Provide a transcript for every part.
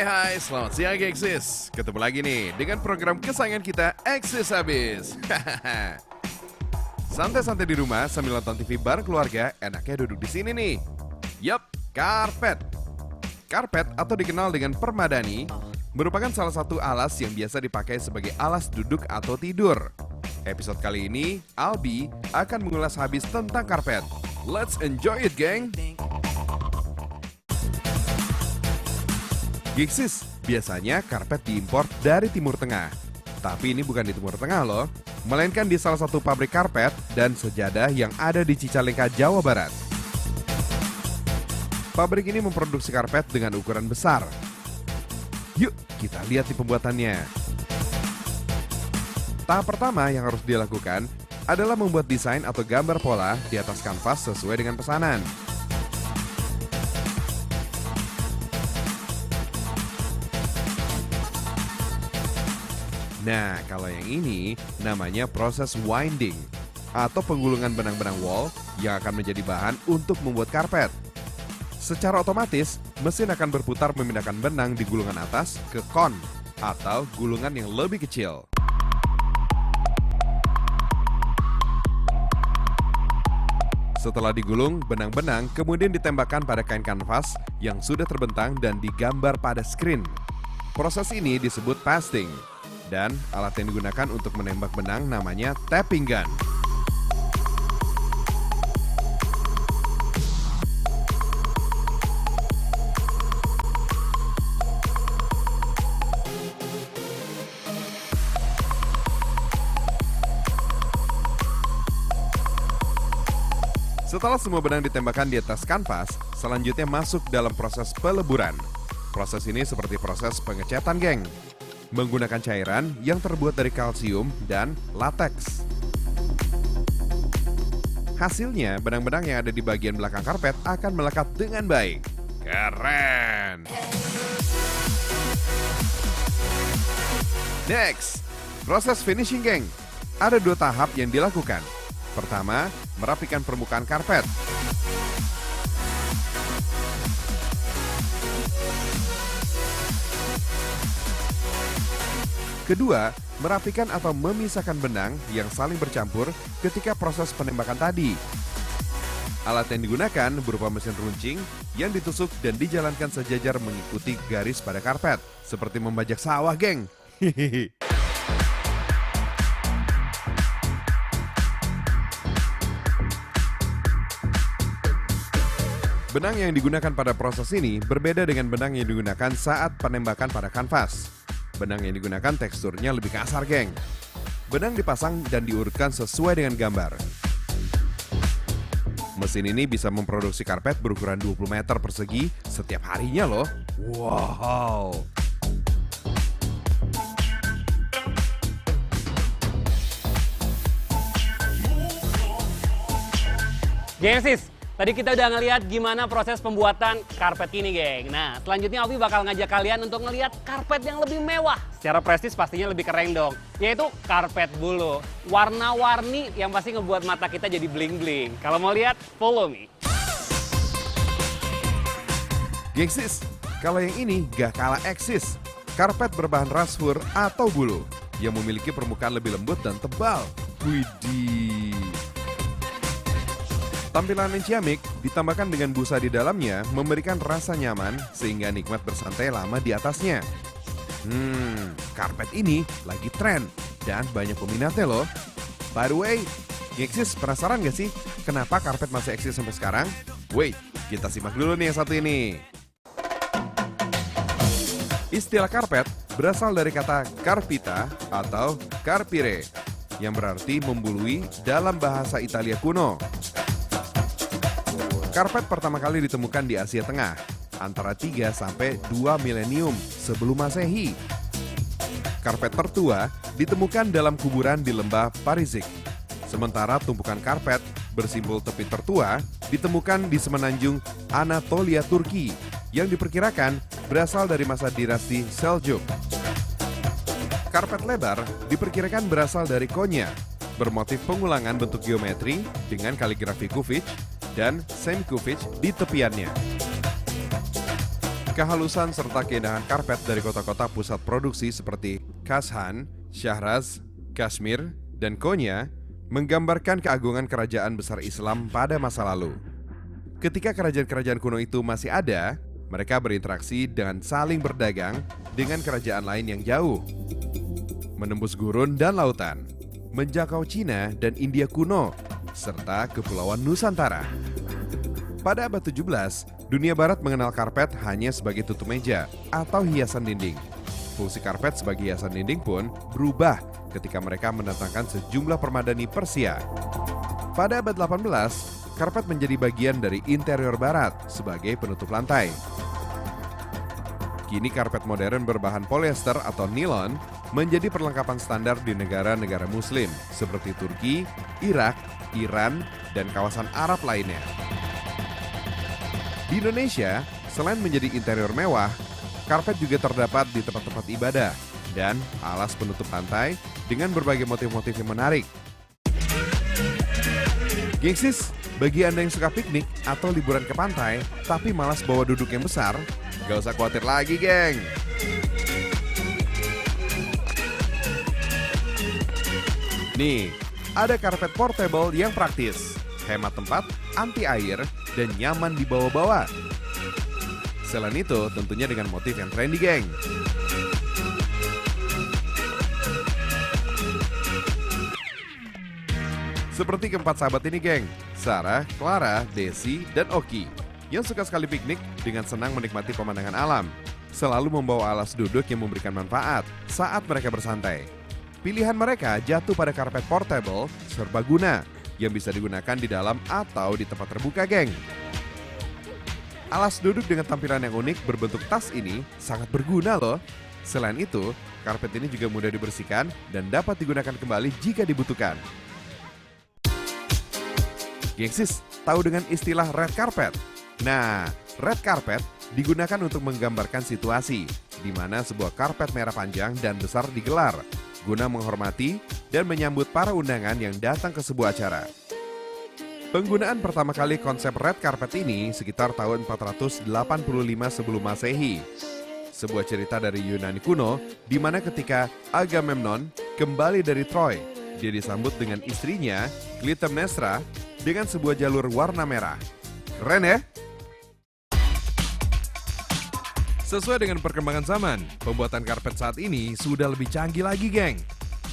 Hai, selamat siang Geksis. Ketemu lagi nih dengan program kesayangan kita, Eksis Habis. Santai-santai di rumah sambil nonton TV bareng keluarga, enaknya duduk di sini nih. Yup, karpet. Karpet atau dikenal dengan permadani merupakan salah satu alas yang biasa dipakai sebagai alas duduk atau tidur. Episode kali ini, Albi akan mengulas habis tentang karpet. Let's enjoy it, geng! Geksis, biasanya karpet diimpor dari Timur Tengah. Tapi ini bukan di Timur Tengah loh, melainkan di salah satu pabrik karpet dan sejadah yang ada di Cicalengka, Jawa Barat. Pabrik ini memproduksi karpet dengan ukuran besar. Yuk, kita lihat di pembuatannya. Tahap pertama yang harus dilakukan adalah membuat desain atau gambar pola di atas kanvas sesuai dengan pesanan. Nah, kalau yang ini namanya proses winding atau penggulungan benang-benang wol yang akan menjadi bahan untuk membuat karpet. Secara otomatis, mesin akan berputar memindahkan benang di gulungan atas ke kon atau gulungan yang lebih kecil. Setelah digulung, benang-benang kemudian ditembakkan pada kain kanvas yang sudah terbentang dan digambar pada screen. Proses ini disebut pasting. Dan alat yang digunakan untuk menembak benang namanya tapping gun. Setelah semua benang ditembakkan di atas kanvas, selanjutnya masuk dalam proses peleburan. Proses ini seperti proses pengecatan, geng. Menggunakan cairan yang terbuat dari kalsium dan lateks. Hasilnya, benang-benang yang ada di bagian belakang karpet akan melekat dengan baik. Keren! Next, proses finishing, geng. Ada 2 tahap yang dilakukan. Pertama, merapikan permukaan karpet. Kedua, merapikan atau memisahkan benang yang saling bercampur ketika proses penembakan tadi. Alat yang digunakan berupa mesin runcing yang ditusuk dan dijalankan sejajar mengikuti garis pada karpet. Seperti membajak sawah, geng. Benang yang digunakan pada proses ini berbeda dengan benang yang digunakan saat penembakan pada kanvas. Benang yang digunakan teksturnya lebih kasar, geng. Benang dipasang dan diurutkan sesuai dengan gambar. Mesin ini bisa memproduksi karpet berukuran 20 meter persegi setiap harinya loh. Wow! Gengsis, tadi kita udah ngeliat gimana proses pembuatan karpet ini, geng. Nah, selanjutnya Albi bakal ngajak kalian untuk ngeliat karpet yang lebih mewah. Secara prestis pastinya lebih keren dong, yaitu karpet bulu. Warna-warni yang pasti ngebuat mata kita jadi bling-bling. Kalau mau lihat, follow me. Gengsis, kalau yang ini gak kalah eksis. Karpet berbahan rasfur atau bulu yang memiliki permukaan lebih lembut dan tebal. Widih. Tampilan yang ciamik ditambahkan dengan busa di dalamnya memberikan rasa nyaman sehingga nikmat bersantai lama di atasnya. Karpet ini lagi tren dan banyak peminatnya loh. By the way, Geksis penasaran gak sih kenapa karpet masih eksis sampai sekarang? Wait, kita simak dulu nih yang satu ini. Istilah karpet berasal dari kata carpita atau carpire yang berarti membului dalam bahasa Italia kuno. Karpet pertama kali ditemukan di Asia Tengah antara 3 sampai 2 milenium sebelum Masehi. Karpet tertua ditemukan dalam kuburan di lembah Parizik. Sementara tumpukan karpet bersimbol tepi tertua ditemukan di semenanjung Anatolia, Turki yang diperkirakan berasal dari masa dinasti Seljuk. Karpet lebar diperkirakan berasal dari Konya, bermotif pengulangan bentuk geometri dengan kaligrafi Kufich dan semikufic di tepiannya. Kehalusan serta keindahan karpet dari kota-kota pusat produksi seperti Kashan, Syahraz, Kashmir, dan Konya menggambarkan keagungan kerajaan besar Islam pada masa lalu. Ketika kerajaan-kerajaan kuno itu masih ada, mereka berinteraksi dan saling berdagang dengan kerajaan lain yang jauh, menembus gurun dan lautan, menjangkau Cina dan India kuno, serta Kepulauan Nusantara. Pada abad 17, dunia barat mengenal karpet hanya sebagai tutup meja atau hiasan dinding. Fungsi karpet sebagai hiasan dinding pun berubah ketika mereka mendatangkan sejumlah permadani Persia. Pada abad 18, karpet menjadi bagian dari interior barat sebagai penutup lantai. Kini karpet modern berbahan polyester atau nilon menjadi perlengkapan standar di negara-negara muslim seperti Turki, Irak, Iran, dan kawasan Arab lainnya. Di Indonesia, selain menjadi interior mewah, karpet juga terdapat di tempat-tempat ibadah dan alas penutup lantai dengan berbagai motif-motif yang menarik. Gengsis, bagi Anda yang suka piknik atau liburan ke pantai, tapi malas bawa duduk yang besar, gak usah khawatir lagi, geng. Nih, ada karpet portable yang praktis, hemat tempat, anti air, dan nyaman dibawa-bawa. Selain itu, tentunya dengan motif yang trendy, geng. Seperti keempat sahabat ini, geng. Sarah, Clara, Desi, dan Oki, yang suka sekali piknik dengan senang menikmati pemandangan alam. Selalu membawa alas duduk yang memberikan manfaat saat mereka bersantai. Pilihan mereka jatuh pada karpet portable serbaguna yang bisa digunakan di dalam atau di tempat terbuka, geng. Alas duduk dengan tampilan yang unik berbentuk tas ini sangat berguna loh. Selain itu, karpet ini juga mudah dibersihkan dan dapat digunakan kembali jika dibutuhkan. Gengsis, tahu dengan istilah red carpet? Nah, red carpet digunakan untuk menggambarkan situasi di mana sebuah karpet merah panjang dan besar digelar guna menghormati dan menyambut para undangan yang datang ke sebuah acara. Penggunaan pertama kali konsep red carpet ini sekitar tahun 485 sebelum Masehi. Sebuah cerita dari Yunani kuno di mana ketika Agamemnon kembali dari Troy, dia disambut dengan istrinya Clytemnestra dengan sebuah jalur warna merah. Keren ya? Sesuai dengan perkembangan zaman, pembuatan karpet saat ini sudah lebih canggih lagi, geng.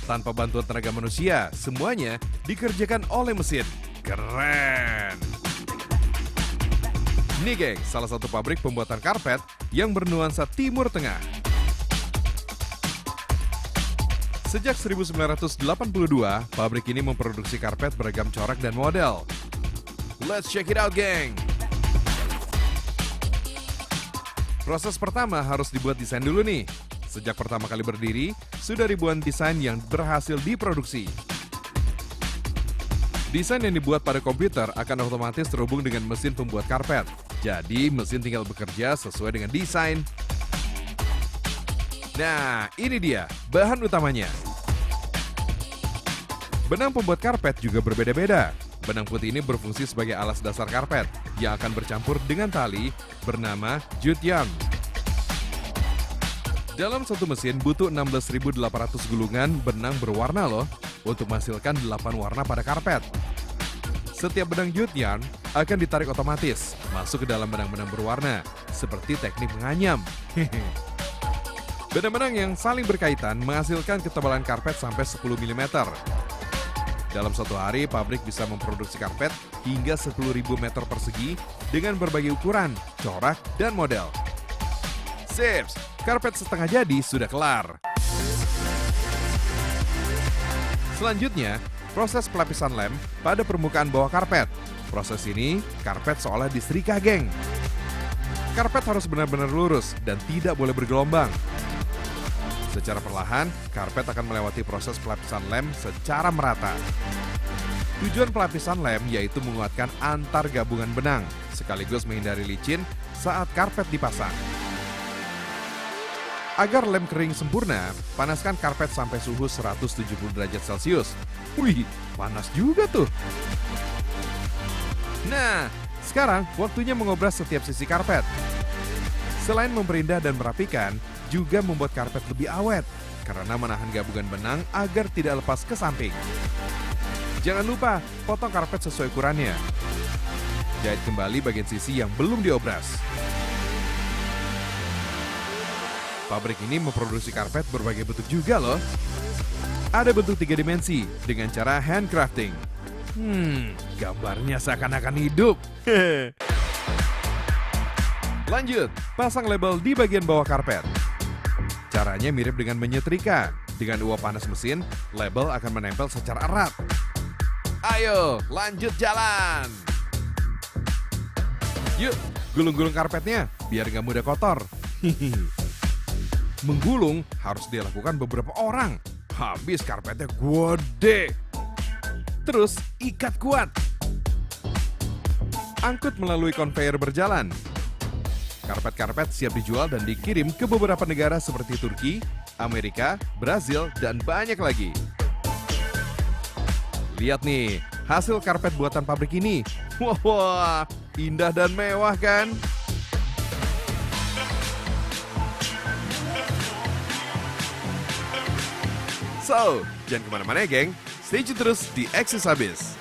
Tanpa bantuan tenaga manusia, semuanya dikerjakan oleh mesin. Keren! Nih, geng, salah satu pabrik pembuatan karpet yang bernuansa Timur Tengah. Sejak 1982, pabrik ini memproduksi karpet beragam corak dan model. Let's check it out, geng! Proses pertama harus dibuat desain dulu nih. Sejak pertama kali berdiri, sudah ribuan desain yang berhasil diproduksi. Desain yang dibuat pada komputer akan otomatis terhubung dengan mesin pembuat karpet. Jadi mesin tinggal bekerja sesuai dengan desain. Nah, ini dia bahan utamanya. Benang pembuat karpet juga berbeda-beda. Benang putih ini berfungsi sebagai alas dasar karpet yang akan bercampur dengan tali bernama jute yarn. Dalam satu mesin butuh 16.800 gulungan benang berwarna loh untuk menghasilkan 8 warna pada karpet. Setiap benang jute yarn akan ditarik otomatis masuk ke dalam benang-benang berwarna seperti teknik menganyam. Benang-benang yang saling berkaitan menghasilkan ketebalan karpet sampai 10 mm. Dalam satu hari, pabrik bisa memproduksi karpet hingga 10.000 meter persegi dengan berbagai ukuran, corak, dan model. Sips, karpet setengah jadi sudah kelar. Selanjutnya, proses pelapisan lem pada permukaan bawah karpet. Proses ini, karpet seolah disetrika, geng. Karpet harus benar-benar lurus dan tidak boleh bergelombang. Secara perlahan, karpet akan melewati proses pelapisan lem secara merata. Tujuan pelapisan lem yaitu menguatkan antar gabungan benang, sekaligus menghindari licin saat karpet dipasang. Agar lem kering sempurna, panaskan karpet sampai suhu 170 derajat Celcius. Wih, panas juga tuh. Nah, sekarang waktunya mengobras setiap sisi karpet. Selain memperindah dan merapikan, juga membuat karpet lebih awet karena menahan gabungan benang agar tidak lepas ke samping. Jangan lupa potong karpet sesuai ukurannya. Jahit kembali bagian sisi yang belum diobras. Pabrik ini memproduksi karpet berbagai bentuk juga loh. Ada bentuk 3 dimensi dengan cara handcrafting. Gambarnya seakan-akan hidup. Lanjut, pasang label di bagian bawah karpet. Caranya mirip dengan menyetrika. Dengan uap panas mesin, label akan menempel secara erat. Ayo, lanjut jalan. Yuk, gulung-gulung karpetnya biar nggak mudah kotor. Menggulung harus dilakukan beberapa orang. Habis karpetnya gede. Terus ikat kuat. Angkut melalui konveyor berjalan. Karpet-karpet siap dijual dan dikirim ke beberapa negara seperti Turki, Amerika, Brazil, dan banyak lagi. Lihat nih, hasil karpet buatan pabrik ini. Wah, indah dan mewah kan? So, jangan kemana-mana ya geng. Stay tune terus di Eksis Habis.